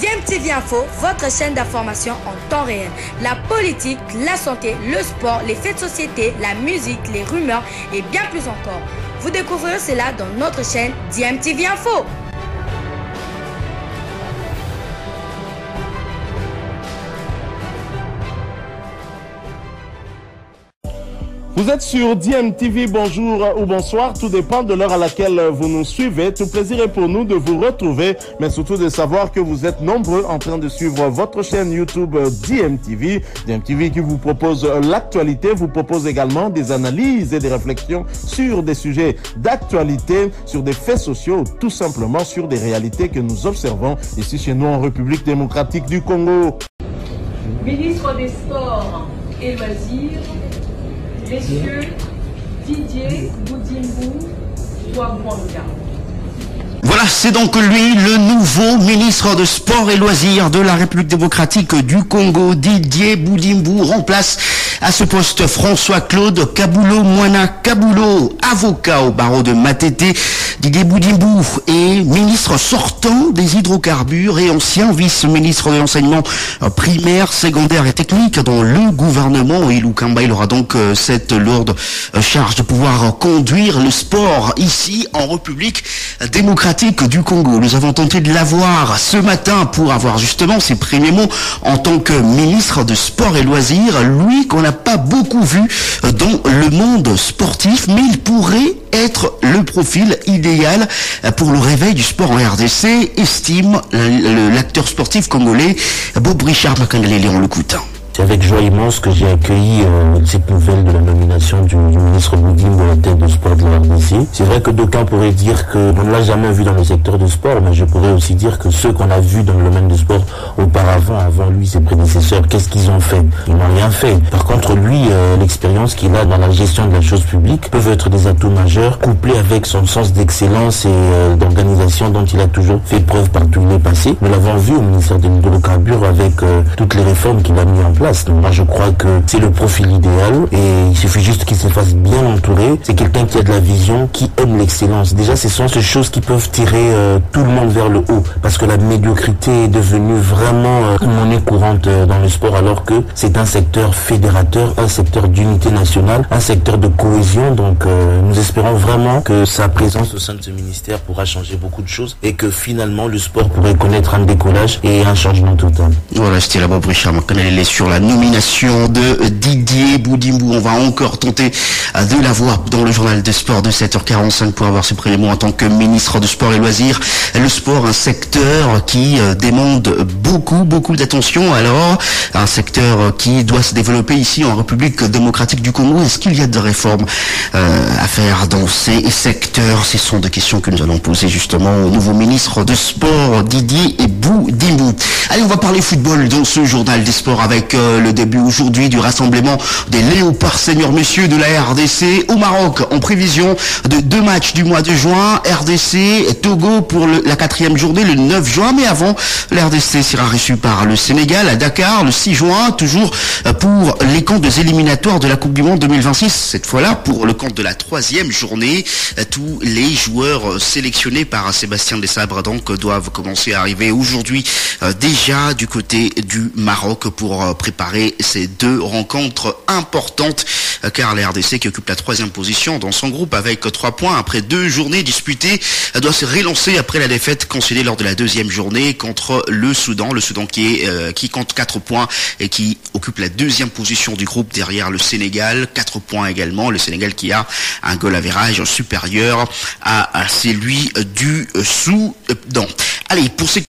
DMTV Info, votre chaîne d'information en temps réel. La politique, la santé, le sport, les faits de société, la musique, les rumeurs et bien plus encore. Vous découvrirez cela dans notre chaîne DMTV Info. Vous êtes sur DMTV, bonjour ou bonsoir, tout dépend de l'heure à laquelle vous nous suivez. Tout plaisir est pour nous de vous retrouver, mais surtout de savoir que vous êtes nombreux en train de suivre votre chaîne YouTube DMTV. DMTV qui vous propose l'actualité, vous propose également des analyses et des réflexions sur des sujets d'actualité, sur des faits sociaux, tout simplement sur des réalités que nous observons ici chez nous en République démocratique du Congo. Ministre des Sports et Loisirs, Messieurs Didier Boudimbu Ouabouanga. Voilà, c'est donc lui, le nouveau ministre de Sport et Loisirs de la République démocratique du Congo. Didier Boudimbu remplace à ce poste François-Claude Kabulo Mwana Kabulo, avocat au barreau de Matete. Didier Boudimbu est ministre sortant des hydrocarbures et ancien vice-ministre de l'enseignement primaire, secondaire et technique dans le gouvernement. Et Lukamba, il aura donc cette lourde charge de pouvoir conduire le sport ici en République démocratique du Congo. Nous avons tenté de l'avoir ce matin pour avoir justement ses premiers mots en tant que ministre de Sport et Loisirs. Lui qu'on n'a pas beaucoup vu dans le monde sportif, mais il pourrait être le profil idéal pour le réveil du sport en RDC, estime l'acteur sportif congolais Bob Richard Makangalele. On l'écoute. C'est avec joie immense que j'ai accueilli cette nouvelle de la nomination du ministre Boudimbu à la tête de sport de la RDC. C'est vrai que d'aucuns pourraient dire qu'on ne l'a jamais vu dans le secteur du sport, mais je pourrais aussi dire que ceux qu'on a vus dans le domaine du sport auparavant, avant lui, ses prédécesseurs, qu'est-ce qu'ils ont fait? Ils n'ont rien fait. Par contre, lui, l'expérience qu'il a dans la gestion de la chose publique peuvent être des atouts majeurs, couplés avec son sens d'excellence et d'organisation dont il a toujours fait preuve par tout le passé. Nous l'avons vu au ministère de l'Hydrocarbures avec toutes les réformes qu'il a mis en place. Donc moi je crois que c'est le profil idéal et il suffit juste qu'il se fasse bien entourer. C'est quelqu'un qui a de la vision, qui aime l'excellence. Déjà ce sont ces choses qui peuvent tirer tout le monde vers le haut, parce que la médiocrité est devenue vraiment une monnaie courante dans le sport, alors que c'est un secteur fédérateur, un secteur d'unité nationale, un secteur de cohésion. Donc nous espérons vraiment que sa présence au sein de ce ministère pourra changer beaucoup de choses et que finalement le sport pourrait connaître un décollage et un changement total. Voilà, c'était la Bob Richard Makangalele sur la nomination de Didier Boudimbu. On va encore tenter de l'avoir dans le journal de sport de 7h45 pour avoir ses premiers mots en tant que ministre de Sport et Loisirs. Le sport, un secteur qui demande beaucoup d'attention. Alors, un secteur qui doit se développer ici en République démocratique du Congo. Est-ce qu'il y a des réformes à faire dans ces secteurs? Ce sont des questions que nous allons poser justement au nouveau ministre de Sport, Didier Boudimbu. Allez, on va parler football dans ce journal des sports avec le début aujourd'hui du rassemblement des Léopards Seniors Messieurs de la RDC au Maroc en prévision de 2 matchs du mois de juin. RDC et Togo pour la 4e journée le 9 juin, mais avant, la RDC sera reçue par le Sénégal à Dakar le 6 juin, toujours pour les comptes des éliminatoires de la Coupe du Monde 2026, cette fois-là pour le compte de la 3e journée. Tous les joueurs sélectionnés par Sébastien Desabre donc doivent commencer à arriver aujourd'hui déjà du côté du Maroc pour préparer ces 2 rencontres importantes, car la RDC qui occupe la 3e position dans son groupe avec 3 points après 2 journées disputées doit se relancer après la défaite concédée lors de la 2e journée contre le Soudan qui compte 4 points et qui occupe la 2e position du groupe derrière le Sénégal, 4 points également, le Sénégal qui a un goal average supérieur à celui du Soudan. Allez, pour ces